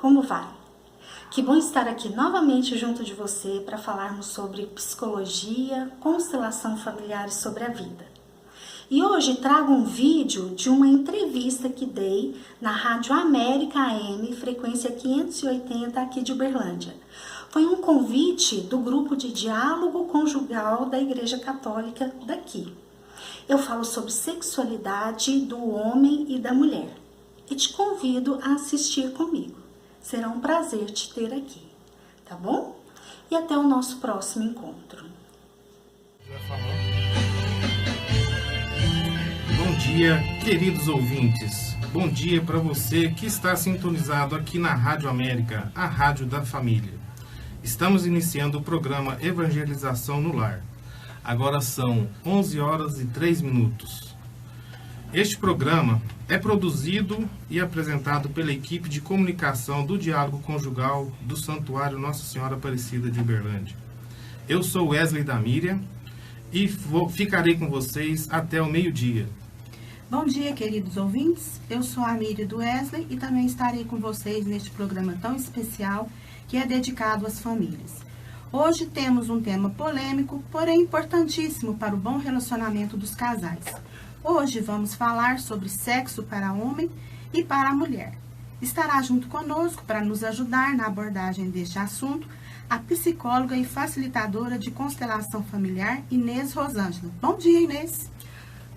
como vai? Que bom estar aqui novamente junto de você para falarmos sobre psicologia, constelação familiar e sobre a vida. E hoje trago um vídeo de uma entrevista que dei na Rádio América AM, frequência 580 aqui de Uberlândia. Foi um convite do grupo de diálogo conjugal da Igreja Católica daqui. Eu falo sobre sexualidade do homem e da mulher e te convido a assistir comigo. Será um prazer te ter aqui, tá bom? E até o nosso próximo encontro. Bom dia, queridos ouvintes. Bom dia para você que está sintonizado aqui na Rádio América, a rádio da família. Estamos iniciando o programa Evangelização no Lar. Agora são 11 horas e 3 minutos. Este programa é produzido e apresentado pela equipe de comunicação do Diálogo Conjugal do Santuário Nossa Senhora Aparecida de Uberlândia. Eu sou Wesley da Miriam e ficarei com vocês até o meio-dia. Bom dia, queridos ouvintes. Eu sou a Miriam do Wesley e também estarei com vocês neste programa tão especial que é dedicado às famílias. Hoje temos um tema polêmico, porém importantíssimo para o bom relacionamento dos casais. Hoje vamos falar sobre sexo para homem e para a mulher. Estará junto conosco para nos ajudar na abordagem deste assunto a psicóloga e facilitadora de constelação familiar Inês Rosângela. Bom dia, Inês.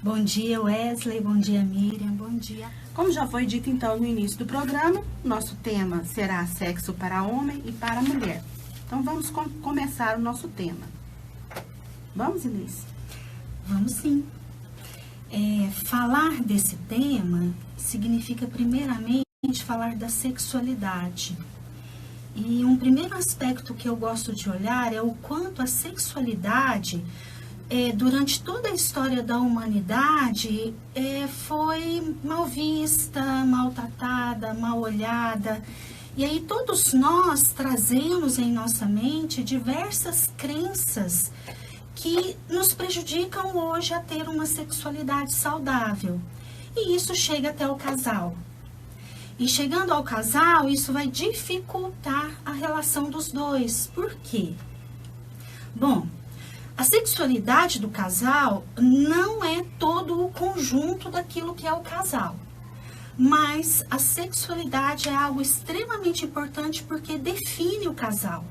Bom dia, Wesley. Bom dia, Miriam. Bom dia. Como já foi dito então no início do programa, nosso tema será sexo para homem e para mulher. Então vamos começar o nosso tema. Vamos, Inês? Vamos sim. Falar desse tema significa primeiramente falar da sexualidade. E um primeiro aspecto que eu gosto de olhar é o quanto a sexualidade, durante toda a história da humanidade, foi mal vista, maltratada, mal olhada. E aí todos nós trazemos em nossa mente diversas crenças que nos prejudicam hoje a ter uma sexualidade saudável. E isso chega até o casal. E chegando ao casal, isso vai dificultar a relação dos dois. Por quê? Bom, a sexualidade do casal não é todo o conjunto daquilo que é o casal. Mas a sexualidade é algo extremamente importante porque define o casal.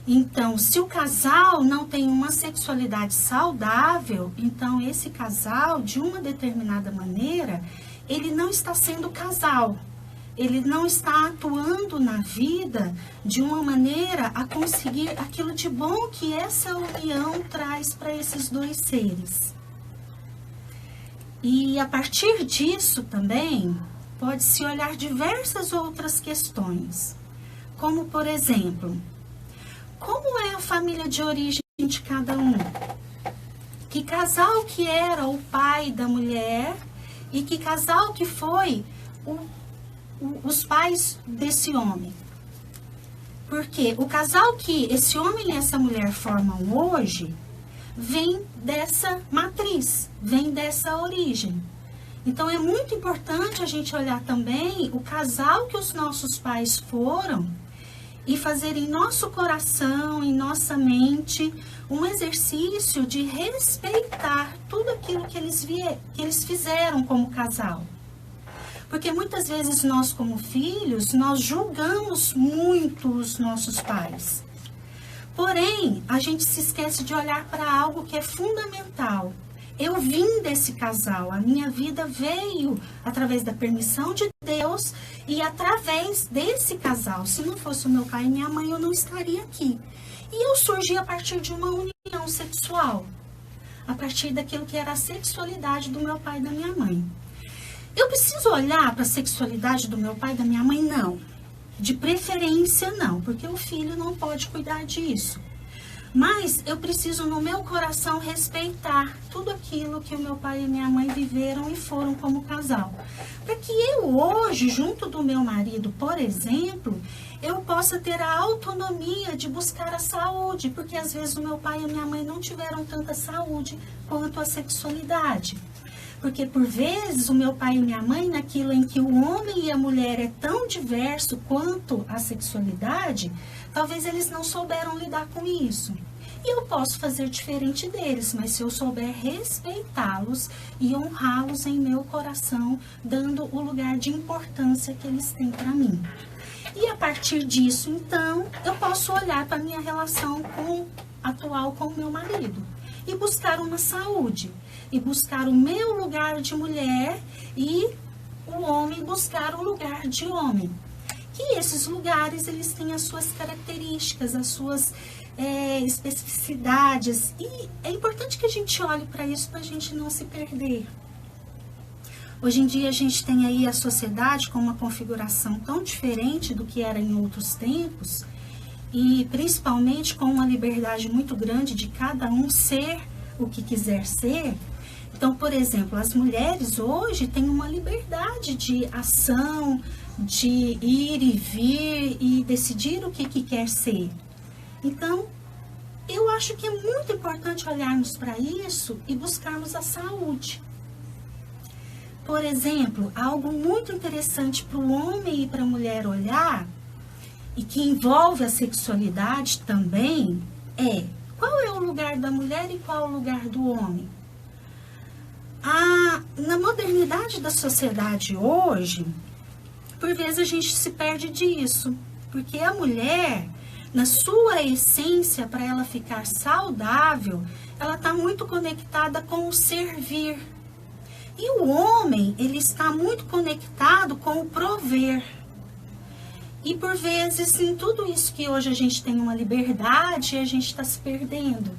Então, se o casal não tem uma sexualidade saudável, então esse casal, de uma determinada maneira, ele não está sendo casal. Ele não está atuando na vida de uma maneira a conseguir aquilo de bom que essa união traz para esses dois seres. E a partir disso também pode-se olhar diversas outras questões, como por exemplo, como é a família de origem de cada um? Que casal que era o pai da mulher e que casal que foi os pais desse homem? Porque o casal que esse homem e essa mulher formam hoje vem dessa matriz, vem dessa origem. Então é muito importante a gente olhar também o casal que os nossos pais foram e fazer em nosso coração, em nossa mente, um exercício de respeitar tudo aquilo que eles fizeram como casal. Porque muitas vezes nós, como filhos, nós julgamos muito os nossos pais. Porém, a gente se esquece de olhar para algo que é fundamental. Eu vim desse casal, a minha vida veio através da permissão de Deus e através desse casal. Se não fosse o meu pai e minha mãe, eu não estaria aqui. E eu surgi a partir de uma união sexual, a partir daquilo que era a sexualidade do meu pai e da minha mãe. Eu preciso olhar para a sexualidade do meu pai e da minha mãe? Não. De preferência, não, porque o filho não pode cuidar disso. Mas eu preciso, no meu coração, respeitar tudo aquilo que o meu pai e minha mãe viveram e foram como casal. Para que eu hoje, junto do meu marido, por exemplo, eu possa ter a autonomia de buscar a saúde, porque às vezes o meu pai e a minha mãe não tiveram tanta saúde quanto a sexualidade. Porque por vezes o meu pai e minha mãe, naquilo em que o homem e a mulher é tão diverso quanto a sexualidade, talvez eles não souberam lidar com isso. E eu posso fazer diferente deles, mas se eu souber respeitá-los e honrá-los em meu coração, dando o lugar de importância que eles têm para mim. E a partir disso, então, eu posso olhar para a minha relação atual com o meu marido e buscar uma saúde, e buscar o meu lugar de mulher e o homem buscar o lugar de homem. Que esses lugares, eles têm as suas características, as suas especificidades, e é importante que a gente olhe para isso para a gente não se perder. Hoje em dia a gente tem aí a sociedade com uma configuração tão diferente do que era em outros tempos, e principalmente com uma liberdade muito grande de cada um ser o que quiser ser. Então, por exemplo, as mulheres hoje têm uma liberdade de ação, de ir e vir e decidir o que quer ser. Então, eu acho que é muito importante olharmos para isso e buscarmos a saúde. Por exemplo, algo muito interessante para o homem e para a mulher olhar, e que envolve a sexualidade também, é qual é o lugar da mulher e qual é o lugar do homem. Na modernidade da sociedade hoje, por vezes a gente se perde disso, porque a mulher, na sua essência, para ela ficar saudável, ela está muito conectada com o servir. E o homem, ele está muito conectado com o prover. E por vezes, em tudo isso que hoje a gente tem uma liberdade, a gente está se perdendo.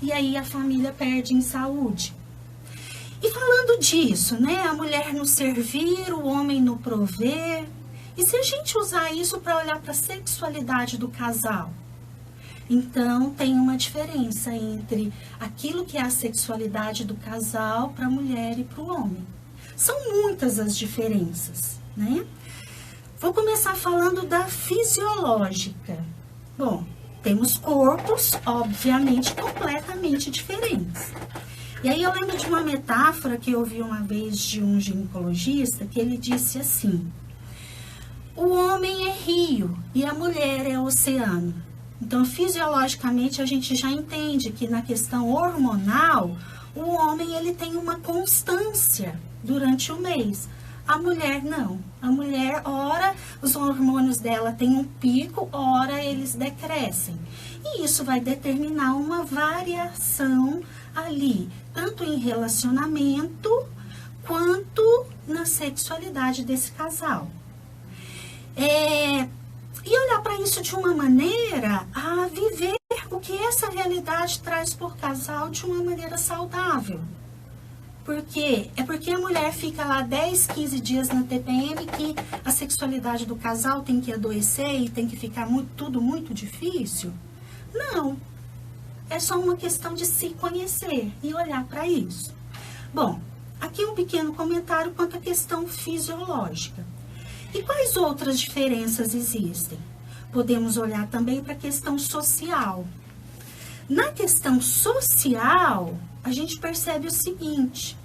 E aí a família perde em saúde. E falando disso, né? A mulher no servir, o homem no prover. E se a gente usar isso para olhar para a sexualidade do casal? Então, tem uma diferença entre aquilo que é a sexualidade do casal para a mulher e para o homem. São muitas as diferenças, né? Vou começar falando da fisiológica. Bom, temos corpos, obviamente, completamente diferentes. E aí eu lembro de uma metáfora que eu ouvi uma vez de um ginecologista, que ele disse assim: o homem é rio e a mulher é oceano. Então, fisiologicamente, a gente já entende que na questão hormonal, o homem ele tem uma constância durante o mês. A mulher não. A mulher, ora, os hormônios dela têm um pico, ora, eles decrescem. E isso vai determinar uma variação ali, tanto em relacionamento, quanto na sexualidade desse casal. E olhar para isso de uma maneira a viver o que essa realidade traz por casal de uma maneira saudável. Por quê? É porque a mulher fica lá 10, 15 dias na TPM que a sexualidade do casal tem que adoecer e tem que ficar tudo muito difícil? Não. É só uma questão de se conhecer e olhar para isso. Bom, aqui um pequeno comentário quanto à questão fisiológica. E quais outras diferenças existem? Podemos olhar também para a questão social. Na questão social, a gente percebe o seguinte: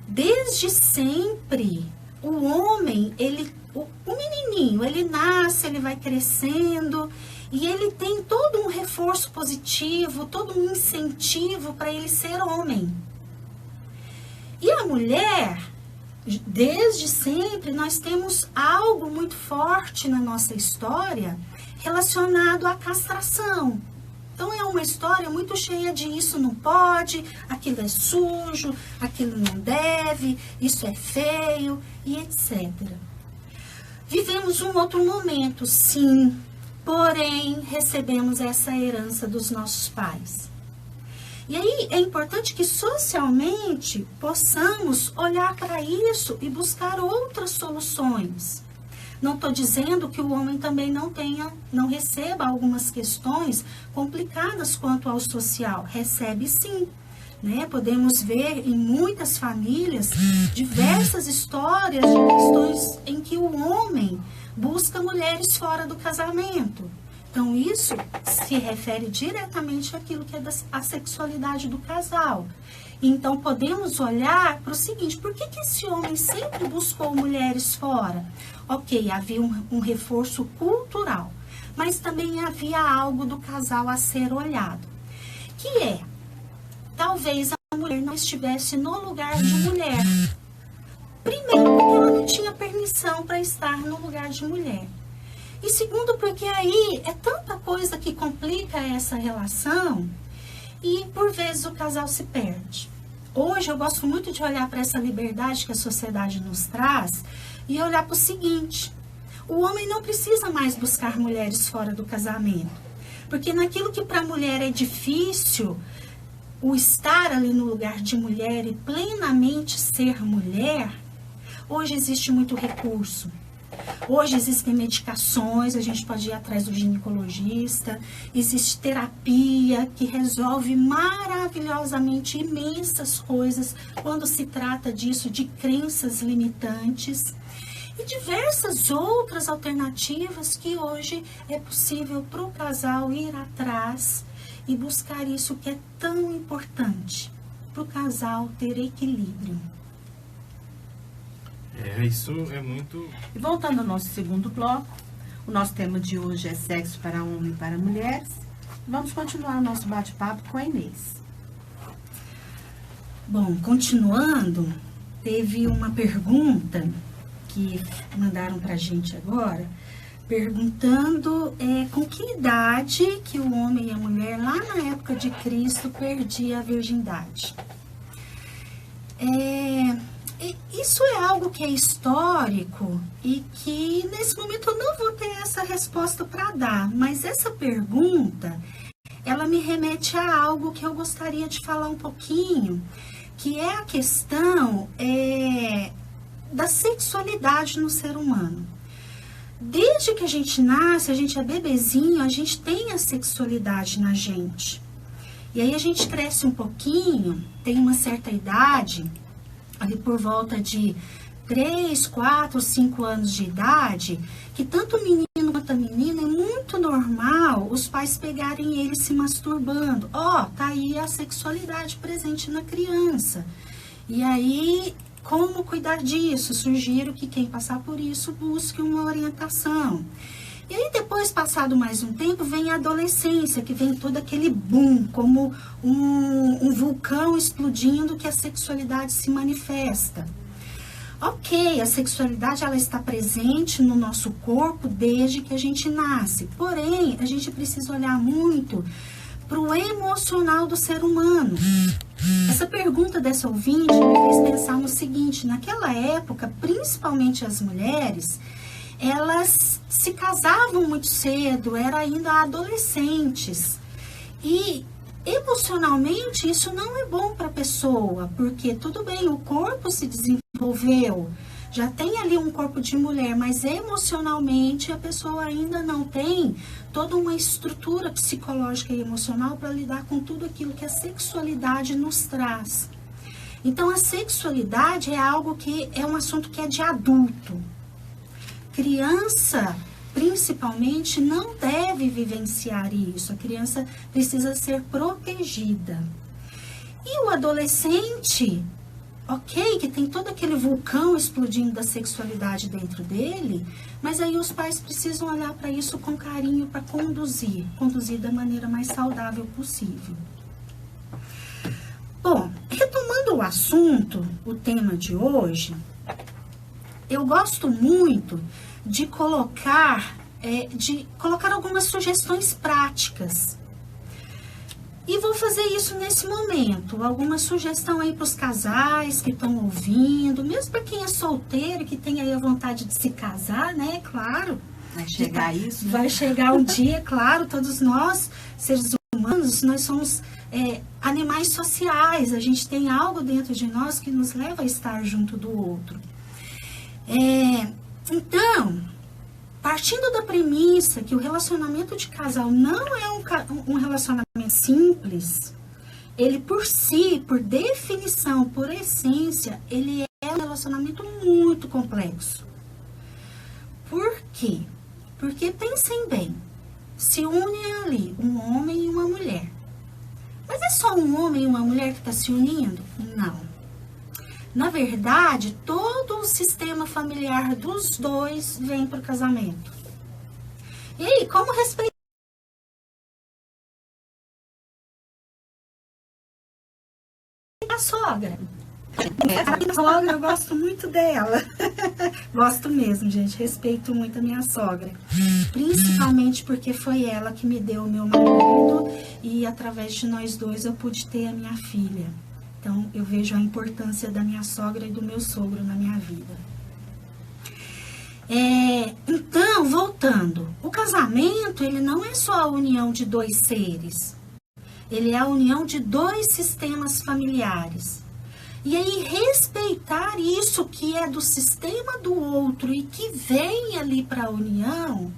desde sempre, o homem, o menininho, ele nasce, ele vai crescendo e ele tem todo um reforço positivo, todo um incentivo para ele ser homem. E a mulher, desde sempre, nós temos algo muito forte na nossa história relacionado à castração. Então, é uma história muito cheia de isso não pode, aquilo é sujo, aquilo não deve, isso é feio e etc. Vivemos um outro momento, sim, porém, recebemos essa herança dos nossos pais. E aí, é importante que socialmente possamos olhar para isso e buscar outras soluções. Não estou dizendo que o homem também não receba algumas questões complicadas quanto ao social. Recebe sim, né? Podemos ver em muitas famílias diversas histórias de questões em que o homem busca mulheres fora do casamento. Então, isso se refere diretamente àquilo que é a sexualidade do casal. Então, podemos olhar para o seguinte: por que esse homem sempre buscou mulheres fora? Ok, havia um reforço cultural, mas também havia algo do casal a ser olhado, que é, talvez a mulher não estivesse no lugar de mulher. Primeiro, porque ela não tinha permissão para estar no lugar de mulher. E segundo, porque aí é tanta coisa que complica essa relação e por vezes o casal se perde. Hoje eu gosto muito de olhar para essa liberdade que a sociedade nos traz e olhar para o seguinte: o homem não precisa mais buscar mulheres fora do casamento, porque naquilo que para a mulher é difícil, o estar ali no lugar de mulher e plenamente ser mulher, hoje existe muito recurso. Hoje existem medicações, a gente pode ir atrás do ginecologista, existe terapia que resolve maravilhosamente imensas coisas quando se trata disso, de crenças limitantes e diversas outras alternativas que hoje é possível para o casal ir atrás e buscar isso que é tão importante, para o casal ter equilíbrio. Isso é muito... E voltando ao nosso segundo bloco, o nosso tema de hoje é sexo para homem e para mulheres. Vamos continuar o nosso bate-papo com a Inês. Bom, continuando, teve uma pergunta que mandaram para a gente agora, perguntando com que idade que o homem e a mulher, lá na época de Cristo, perdia a virgindade. Isso é algo que é histórico e que nesse momento eu não vou ter essa resposta para dar, mas essa pergunta, ela me remete a algo que eu gostaria de falar um pouquinho, que é a questão da sexualidade no ser humano. Desde que a gente nasce, a gente é bebezinho, a gente tem a sexualidade na gente. E aí a gente cresce um pouquinho, tem uma certa idade, ali por volta de 3, 4, 5 anos de idade, que tanto o menino quanto a menina é muito normal os pais pegarem ele se masturbando. Tá aí a sexualidade presente na criança. E aí, como cuidar disso? Sugiro que quem passar por isso busque uma orientação. E aí depois, passado mais um tempo, vem a adolescência, que vem todo aquele boom, como um vulcão explodindo que a sexualidade se manifesta. Ok, a sexualidade ela está presente no nosso corpo desde que a gente nasce. Porém, a gente precisa olhar muito para o emocional do ser humano. Essa pergunta dessa ouvinte me fez pensar no seguinte: naquela época, principalmente as mulheres, elas se casavam muito cedo, eram ainda adolescentes. E emocionalmente isso não é bom para a pessoa, porque tudo bem, o corpo se desenvolveu, já tem ali um corpo de mulher, mas emocionalmente a pessoa ainda não tem toda uma estrutura psicológica e emocional para lidar com tudo aquilo que a sexualidade nos traz. Então a sexualidade é algo que é um assunto que é de adulto. Criança, principalmente, não deve vivenciar isso. A criança precisa ser protegida. E o adolescente, ok, que tem todo aquele vulcão explodindo da sexualidade dentro dele, mas aí os pais precisam olhar para isso com carinho para conduzir da maneira mais saudável possível. Bom, retomando o assunto, o tema de hoje, eu gosto muito de colocar algumas sugestões práticas. E vou fazer isso nesse momento. Alguma sugestão aí para os casais que estão ouvindo, mesmo para quem é solteiro, que tem aí a vontade de se casar, né? Claro. Vai chegar isso. Vai chegar um dia, claro, todos nós, seres humanos, nós somos animais sociais. A gente tem algo dentro de nós que nos leva a estar junto do outro. Então, partindo da premissa que o relacionamento de casal não é um relacionamento simples, ele por si, por definição, por essência, ele é um relacionamento muito complexo. Por quê? Porque pensem bem, se une ali, um homem e uma mulher. Mas é só um homem e uma mulher que está se unindo? Não. Na verdade, todo o sistema familiar dos dois vem para o casamento. E aí, como respeitar a sogra? A sogra, eu gosto muito dela. Gosto mesmo, gente. Respeito muito a minha sogra. Principalmente porque foi ela que me deu o meu marido e através de nós dois eu pude ter a minha filha. Então, eu vejo a importância da minha sogra e do meu sogro na minha vida. Então, voltando. O casamento, ele não é só a união de dois seres. Ele é a união de dois sistemas familiares. E aí, respeitar isso que é do sistema do outro e que vem ali para a união,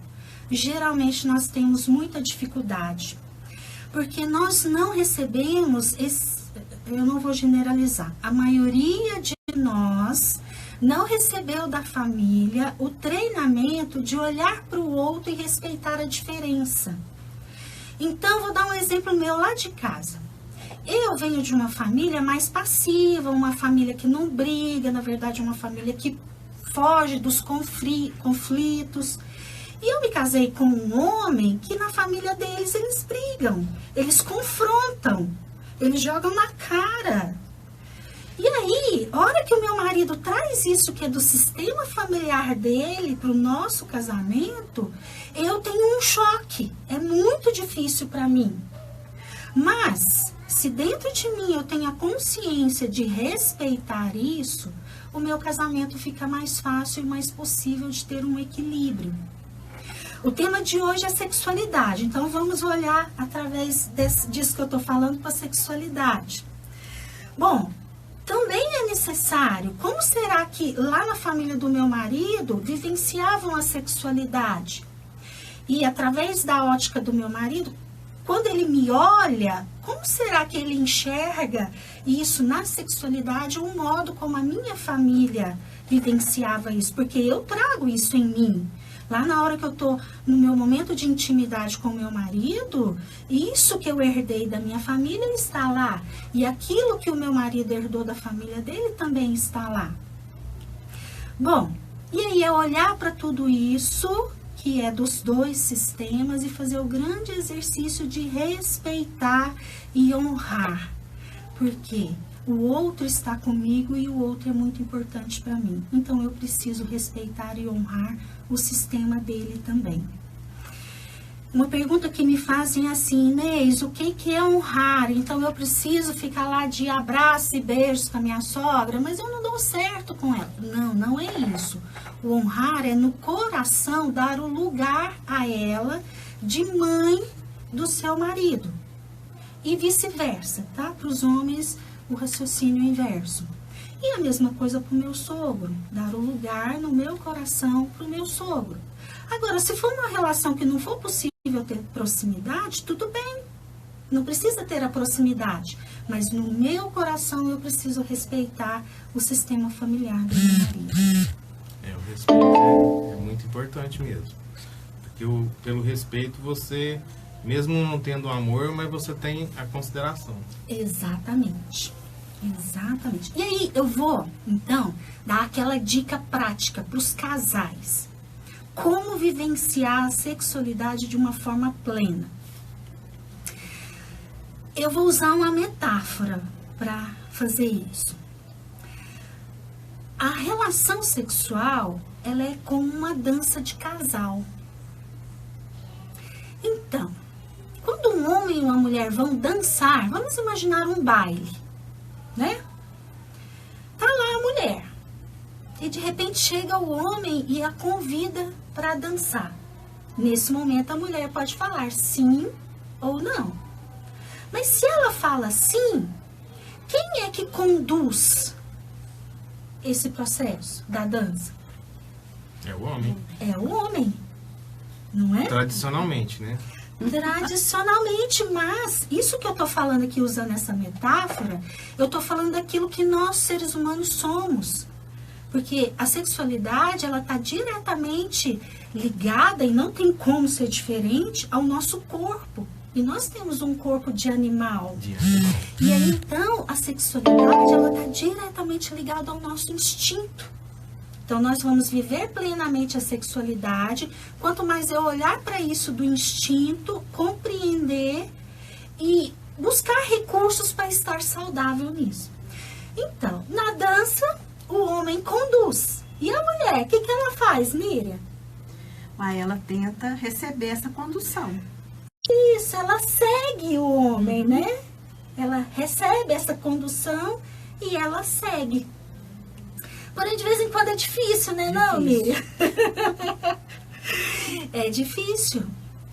geralmente nós temos muita dificuldade. Porque nós não recebemos, eu não vou generalizar, a maioria de nós não recebeu da família o treinamento de olhar para o outro e respeitar a diferença. Então, vou dar um exemplo meu lá de casa. Eu venho de uma família mais passiva, uma família que não briga, na verdade, uma família que foge dos conflitos. E eu me casei com um homem que na família deles eles brigam, eles confrontam, eles jogam na cara. E aí, a hora que o meu marido traz isso que é do sistema familiar dele para o nosso casamento, eu tenho um choque. É muito difícil para mim. Mas, se dentro de mim eu tenho a consciência de respeitar isso, o meu casamento fica mais fácil e mais possível de ter um equilíbrio. O tema de hoje é sexualidade, então vamos olhar através disso que eu estou falando para a sexualidade. Bom, também é necessário, como será que lá na família do meu marido vivenciavam a sexualidade? E através da ótica do meu marido, quando ele me olha, como será que ele enxerga isso na sexualidade, o modo como a minha família vivenciava isso? Porque eu trago isso em mim. Lá na hora que eu estou no meu momento de intimidade com o meu marido, isso que eu herdei da minha família está lá. E aquilo que o meu marido herdou da família dele também está lá. Bom, e aí é olhar para tudo isso, que é dos dois sistemas, e fazer o grande exercício de respeitar e honrar. Porque o outro está comigo e o outro é muito importante para mim. Então, eu preciso respeitar e honrar o sistema dele também. Uma pergunta que me fazem assim, Inês, o que é honrar? Então, eu preciso ficar lá de abraço e beijos com a minha sogra, mas eu não dou certo com ela. Não, não é isso. O honrar é no coração dar o lugar a ela de mãe do seu marido. E vice-versa, tá? Para os homens, o raciocínio inverso. E a mesma coisa para o meu sogro, dar o lugar no meu coração para o meu sogro. Agora, se for uma relação que não for possível ter proximidade, tudo bem. Não precisa ter a proximidade. Mas no meu coração eu preciso respeitar o sistema familiar do meu marido. O respeito é muito importante mesmo. Porque pelo respeito você, mesmo não tendo amor, mas você tem a consideração. Exatamente. Exatamente. E aí eu vou, então, dar aquela dica prática para os casais. Como vivenciar a sexualidade de uma forma plena. Eu vou usar uma metáfora para fazer isso. A relação sexual, ela é como uma dança de casal. Então, quando um homem e uma mulher vão dançar, vamos imaginar um baile, né? Tá lá a mulher. E de repente chega o homem e a convida para dançar. Nesse momento a mulher pode falar sim ou não. Mas se ela fala sim, quem é que conduz esse processo da dança? É o homem. É o homem, não é? Tradicionalmente, né? Tradicionalmente, mas isso que eu tô falando aqui, usando essa metáfora, eu tô falando daquilo que nós, seres humanos, somos. Porque a sexualidade, ela está diretamente ligada, e não tem como ser diferente, ao nosso corpo. E nós temos um corpo de animal. E aí, então, a sexualidade, ela está diretamente ligada ao nosso instinto. Então, nós vamos viver plenamente a sexualidade. Quanto mais eu olhar para isso do instinto, compreender e buscar recursos para estar saudável nisso. Então, na dança, o homem conduz. E a mulher, o que ela faz, Miriam? Aí ela tenta receber essa condução. Isso, ela segue o homem, né? Ela recebe essa condução e ela segue. Porém, de vez em quando é difícil, né? Não, Miriam? É difícil.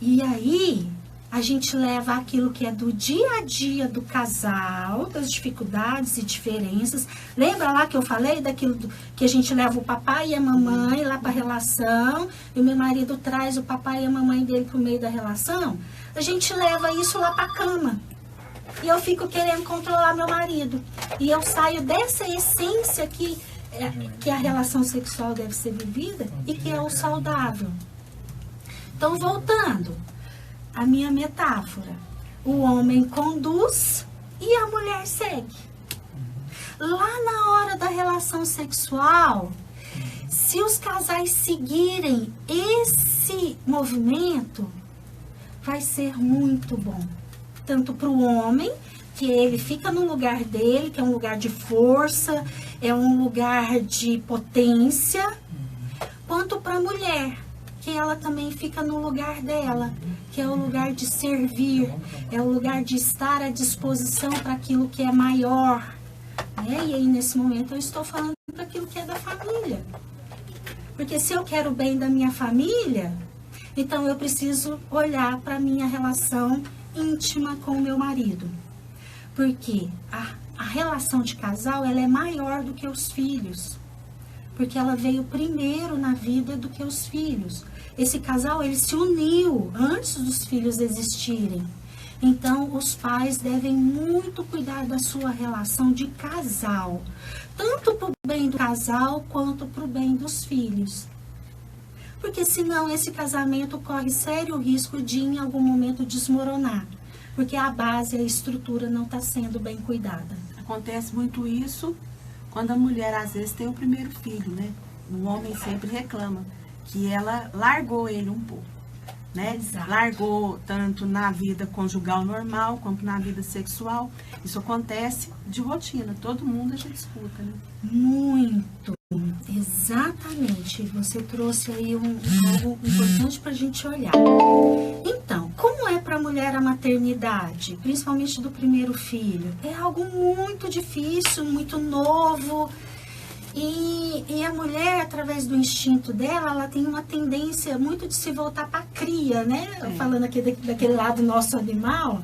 E aí, a gente leva aquilo que é do dia a dia do casal, das dificuldades e diferenças. Lembra lá que eu falei daquilo que a gente leva o papai e a mamãe lá para a relação, e o meu marido traz o papai e a mamãe dele para o meio da relação? A gente leva isso lá para a cama. E eu fico querendo controlar meu marido. E eu saio dessa essência que a relação sexual deve ser vivida e que é o saudável. Então, voltando à minha metáfora. O homem conduz e a mulher segue. Lá na hora da relação sexual, se os casais seguirem esse movimento, vai ser muito bom. Tanto para o homem, que ele fica no lugar dele, que é um lugar de força, é um lugar de potência, quanto para a mulher, que ela também fica no lugar dela, que é o lugar de servir, é o lugar de estar à disposição para aquilo que é maior. Né? E aí, nesse momento, eu estou falando para aquilo que é da família. Porque se eu quero o bem da minha família, então eu preciso olhar para a minha relação íntima com o meu marido. Porque a relação de casal, ela é maior do que os filhos. Porque ela veio primeiro na vida do que os filhos. Esse casal, ele se uniu antes dos filhos existirem. Então, os pais devem muito cuidar da sua relação de casal. Tanto para o bem do casal, quanto para o bem dos filhos. Porque senão esse casamento corre sério risco de em algum momento desmoronar. Porque a base, a estrutura não está sendo bem cuidada. Acontece muito isso quando a mulher às vezes tem o primeiro filho, né? O homem sempre reclama que ela largou ele um pouco, né? Exato. Largou tanto na vida conjugal normal, quanto na vida sexual. Isso acontece de rotina, todo mundo a gente escuta, né? Muito, exatamente. Você trouxe aí algo importante para a gente olhar. Então, como é para a mulher a maternidade, principalmente do primeiro filho? É algo muito difícil, muito novo. E a mulher, através do instinto dela, ela tem uma tendência muito de se voltar para a cria, né? Falando aqui daquele lado nosso animal.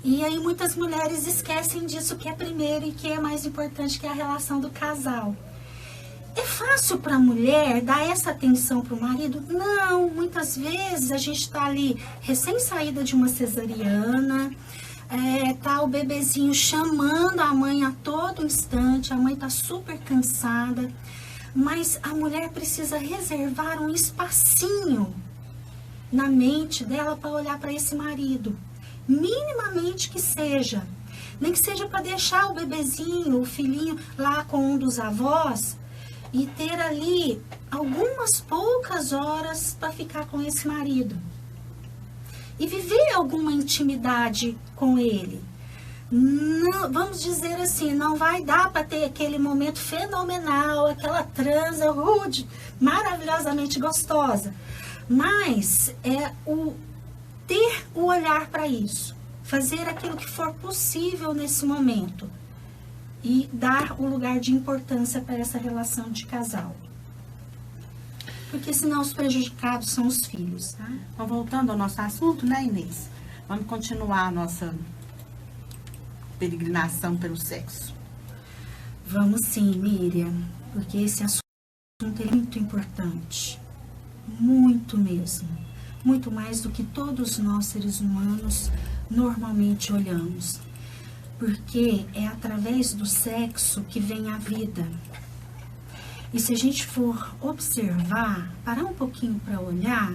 E aí muitas mulheres esquecem disso que é primeiro e que é mais importante, que é a relação do casal. É fácil para a mulher dar essa atenção para o marido? Não, muitas vezes a gente está ali recém-saída de uma cesariana, tá o bebezinho chamando a mãe a todo instante, a mãe tá super cansada, mas a mulher precisa reservar um espacinho na mente dela para olhar para esse marido, minimamente que seja, nem que seja para deixar o bebezinho, o filhinho lá com um dos avós e ter ali algumas poucas horas para ficar com esse marido. E viver alguma intimidade com ele. Não, vamos dizer assim, não vai dar para ter aquele momento fenomenal, aquela transa rude, maravilhosamente gostosa. Mas é ter o olhar para isso. Fazer aquilo que for possível nesse momento. E dar o lugar de importância para essa relação de casal. Porque senão os prejudicados são os filhos, tá? Então, voltando ao nosso assunto, né, Inês? Vamos continuar a nossa peregrinação pelo sexo. Vamos sim, Miriam, porque esse assunto é muito importante. Muito mesmo. Muito mais do que todos nós, seres humanos, normalmente olhamos. Porque é através do sexo que vem a vida. E se a gente for observar, parar um pouquinho para olhar,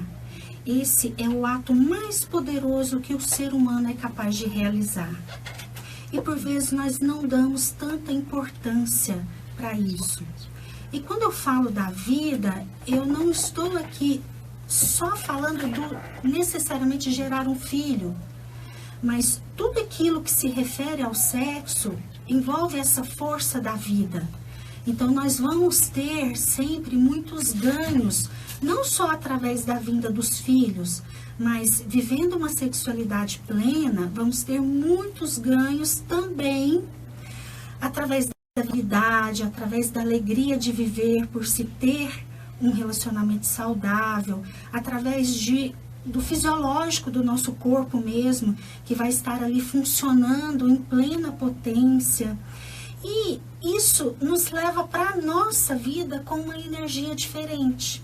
esse é o ato mais poderoso que o ser humano é capaz de realizar. E por vezes nós não damos tanta importância para isso. E quando eu falo da vida, eu não estou aqui só falando do necessariamente gerar um filho, mas tudo aquilo que se refere ao sexo envolve essa força da vida. Então nós vamos ter sempre muitos ganhos, não só através da vinda dos filhos, mas vivendo uma sexualidade plena, vamos ter muitos ganhos também através da habilidade, através da alegria de viver, por se ter um relacionamento saudável, através do fisiológico do nosso corpo mesmo, que vai estar ali funcionando em plena potência. E isso nos leva para a nossa vida com uma energia diferente.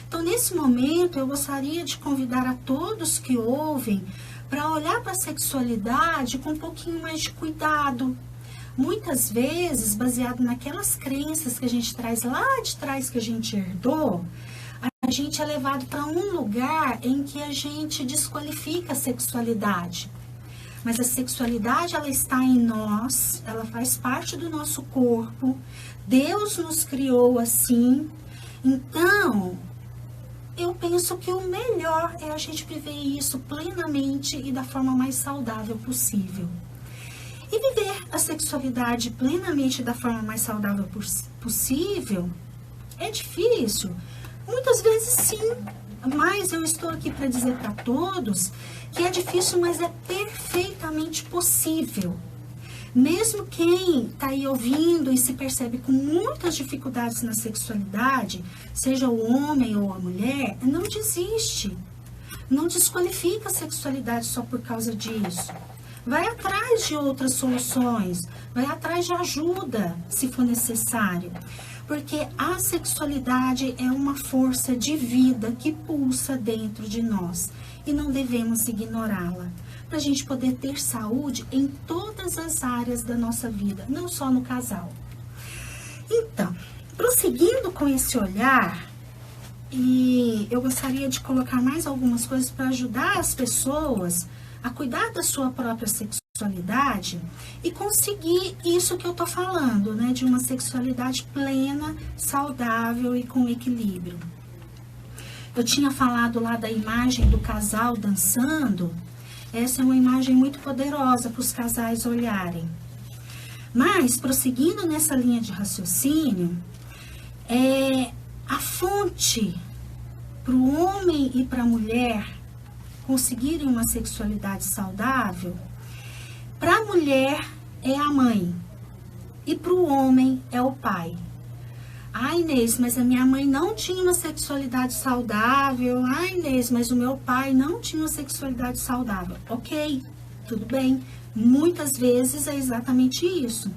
Então, nesse momento, eu gostaria de convidar a todos que ouvem para olhar para a sexualidade com um pouquinho mais de cuidado. Muitas vezes, baseado naquelas crenças que a gente traz lá de trás, que a gente herdou, a gente é levado para um lugar em que a gente desqualifica a sexualidade. Mas a sexualidade, ela está em nós, ela faz parte do nosso corpo, Deus nos criou assim. Então, eu penso que o melhor é a gente viver isso plenamente e da forma mais saudável possível. E viver a sexualidade plenamente da forma mais saudável possível é difícil. Muitas vezes sim, mas eu estou aqui para dizer para todos que é difícil, mas é perfeitamente possível. Mesmo quem está aí ouvindo e se percebe com muitas dificuldades na sexualidade, seja o homem ou a mulher, não desiste. Não desqualifica a sexualidade só por causa disso. Vai atrás de outras soluções, vai atrás de ajuda, se for necessário. Porque a sexualidade é uma força de vida que pulsa dentro de nós e não devemos ignorá-la, para a gente poder ter saúde em todas as áreas da nossa vida, não só no casal. Então, prosseguindo com esse olhar, e eu gostaria de colocar mais algumas coisas para ajudar as pessoas a cuidar da sua própria sexualidade e conseguir isso que eu tô falando, né? De uma sexualidade plena, saudável e com equilíbrio. Eu tinha falado lá da imagem do casal dançando. Essa é uma imagem muito poderosa para os casais olharem. Mas, prosseguindo nessa linha de raciocínio, a fonte para o homem e para a mulher conseguirem uma sexualidade saudável, para a mulher é a mãe e para o homem é o pai. Ah, Inês, mas a minha mãe não tinha uma sexualidade saudável. Ah, Inês, mas o meu pai não tinha uma sexualidade saudável. Ok, tudo bem. Muitas vezes é exatamente isso.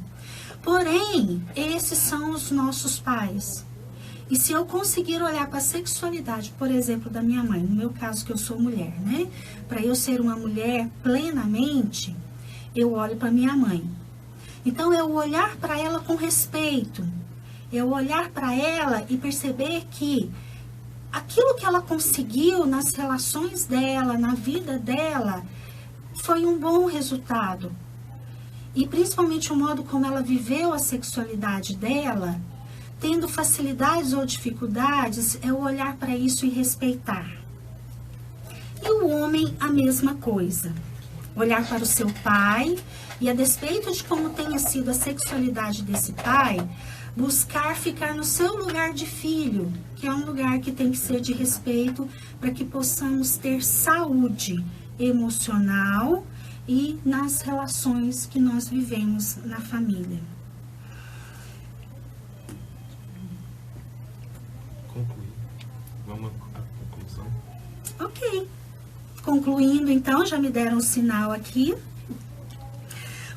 Porém, esses são os nossos pais. E se eu conseguir olhar para a sexualidade, por exemplo, da minha mãe, no meu caso que eu sou mulher, né? Para eu ser uma mulher plenamente, eu olho para minha mãe. Então, eu olhar para ela com respeito. Eu olhar para ela e perceber que aquilo que ela conseguiu nas relações dela, na vida dela, foi um bom resultado. E principalmente o modo como ela viveu a sexualidade dela, tendo facilidades ou dificuldades, é o olhar para isso e respeitar. E o homem, a mesma coisa. Olhar para o seu pai e, a despeito de como tenha sido a sexualidade desse pai, buscar ficar no seu lugar de filho, que é um lugar que tem que ser de respeito para que possamos ter saúde emocional e nas relações que nós vivemos na família. Concluir. Vamos à conclusão. Ok. Concluindo, então, já me deram um sinal aqui.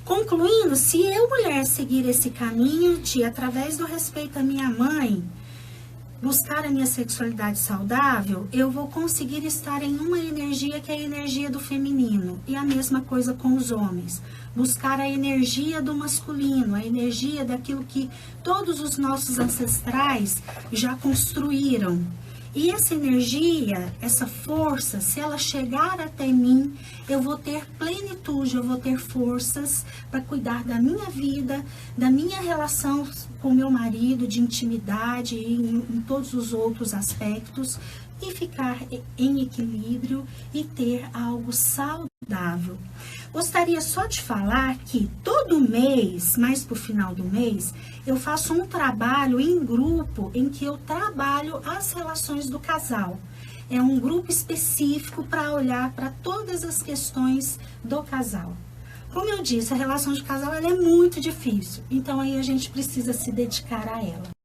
Concluindo, se eu, mulher, seguir esse caminho de, através do respeito à minha mãe, buscar a minha sexualidade saudável, eu vou conseguir estar em uma energia que é a energia do feminino. E a mesma coisa com os homens. Buscar a energia do masculino, a energia daquilo que todos os nossos ancestrais já construíram. E essa energia, essa força, se ela chegar até mim, eu vou ter plenitude, eu vou ter forças para cuidar da minha vida, da minha relação com meu marido, de intimidade e em todos os outros aspectos, e ficar em equilíbrio e ter algo saudável. Gostaria só de falar que todo mês, mais para o final do mês, eu faço um trabalho em grupo em que eu trabalho as relações do casal. É um grupo específico para olhar para todas as questões do casal. Como eu disse, a relação de casal ela é muito difícil, então aí a gente precisa se dedicar a ela.